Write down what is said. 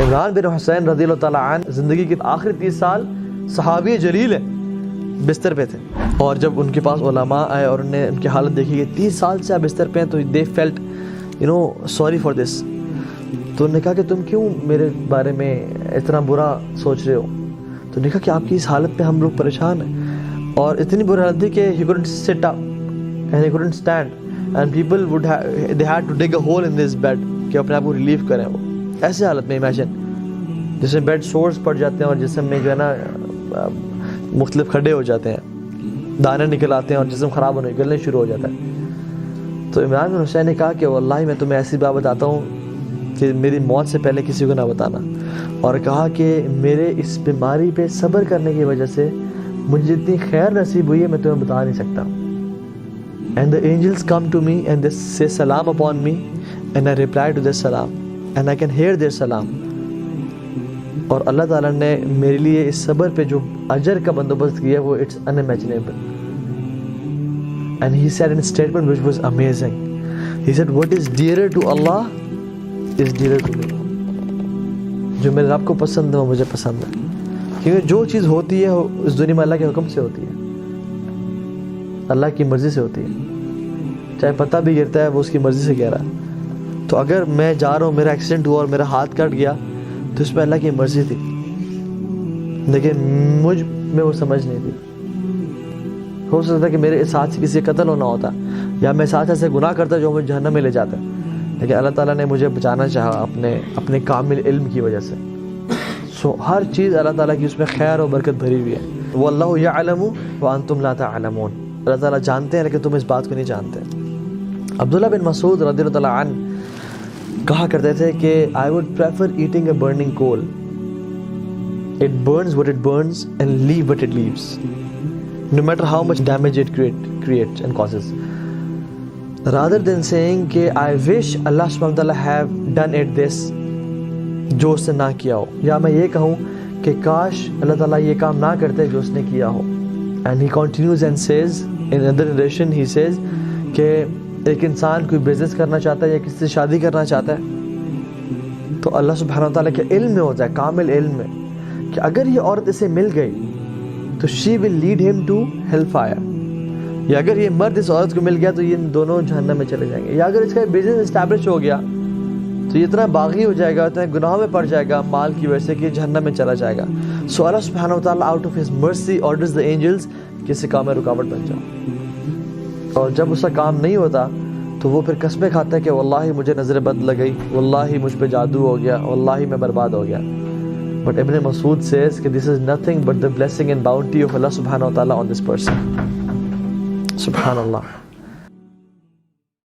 عمران بن حسین رضی اللہ تعالیٰ عنہ زندگی کے آخری 30 سال صحابی جلیل ہیں، بستر پہ تھے، اور جب ان کے پاس علماء آئے اور انہوں نے ان کی حالت دیکھی کہ 30 سال سے آپ بستر پہ ہیں، تو they felt sorry for this. تو انہوں نے کہا کہ تم کیوں میرے بارے میں اتنا برا سوچ رہے ہو؟ تو انہوں نے کہا کہ آپ کی اس حالت پہ ہم لوگ پریشان ہیں، اور اتنی بری حالت تھی کہ he couldn't sit up and he couldn't stand and people they had to dig a hole in this bed کہ اپنے آپ کو ریلیف کریں. وہ ایسی حالت میں امیجن جس میں بیڈ سورس پڑ جاتے ہیں اور جسم میں جو ہے نا مختلف کھڈے ہو جاتے ہیں، دانے نکل آتے ہیں اور جسم خراب ہونے نکلنے شروع ہو جاتا ہے. تو عمران بن حسین نے کہا کہ واللہ میں تمہیں ایسی بات بتاتا ہوں کہ میری موت سے پہلے کسی کو نہ بتانا، اور کہا کہ میرے اس بیماری پہ صبر کرنے کی وجہ سے مجھے اتنی خیر نصیب ہوئی ہے میں تمہیں بتا نہیں سکتا. And the angels come to me and they say salam upon me and I reply to their salam and I can hear their salam. اور اللہ تعالیٰ نے میرے لیے اس صبر پہ جو اجر کا بندوبست کیا وہ it's unimaginable. And he said in a statement which was amazing. He said what is dearer to Allah is dearer to me. جو میرے رب کو پسند ہے وہ مجھے پسند ہے، کیونکہ جو چیز ہوتی ہے اس دنیا میں اللہ کے حکم سے ہوتی ہے، اللہ کی مرضی سے ہوتی ہے. چاہے پتہ بھی گرتا ہے وہ اس کی مرضی سے کہہ رہا ہے. تو اگر میں جا رہا ہوں، میرا ایکسیڈنٹ ہوا اور میرا ہاتھ کٹ گیا تو اس میں اللہ کی مرضی تھی، لیکن مجھ میں وہ سمجھ نہیں تھی. ہو سکتا ہے کہ میرے ساتھ سے کسی کا قتل ہونا ہوتا یا میں ساتھ ایسے گناہ کرتا جو مجھے جہنم میں لے جاتا، لیکن اللہ تعالیٰ نے مجھے بچانا چاہا اپنے کامل علم کی وجہ سے. سو ہر چیز اللہ تعالیٰ کی اس میں خیر و برکت بھری ہوئی ہے. واللہ یعلم وانتم لا تعلمون. اللہ تعالیٰ جانتے ہیں لیکن تم اس بات کو نہیں جانتے. عبداللہ بن مسعود رضی اللہ تعالیٰ عنہ کہا کرتے تھے کہ I would prefer eating a burning coal. It burns what it burns and leave what it leaves, no matter how much damage it creates and causes, rather than saying کہ I wish Allah subhanahu wa ta'ala have done it this, جو اس نے نہ کیا ہو، یا میں یہ کہوں کہ کاش اللہ تعالیٰ یہ کام نہ کرتے جو اس نے کیا ہو. And he continues and says in another narration, he says کہ ایک انسان کوئی بزنس کرنا چاہتا ہے یا کسی سے شادی کرنا چاہتا ہے تو اللہ سبحانہ وتعالیٰ کے علم میں ہوتا ہے، کامل علم میں، کہ اگر یہ عورت اسے مل گئی تو she will lead him to hellfire، یا اگر یہ مرد اس عورت کو مل گیا تو یہ دونوں جہنم میں چلے جائیں گے، یا اگر اس کا بزنس اسٹیبلش ہو گیا تو یہ اتنا باغی ہو جائے گا، اتنا گناہوں میں پڑ جائے گا مال کی وجہ سے کہ جہنم میں چلا جائے گا. سو اللہ سبحانہ وتعالیٰ out of his mercy orders the angels کہ اس کام میں رکاوٹ بن جاؤ. اور جب اس کا کام نہیں ہوتا تو وہ پھر قسمیں کھاتا ہے کہ واللہ مجھے نظر بد لگ گئی، واللہ مجھ پہ جادو ہو گیا، واللہ میں برباد ہو گیا. بٹ ابن مسعود says کہ this is nothing but the blessing and bounty of Allah subhanahu wa ta'ala on this person. سبحان اللہ.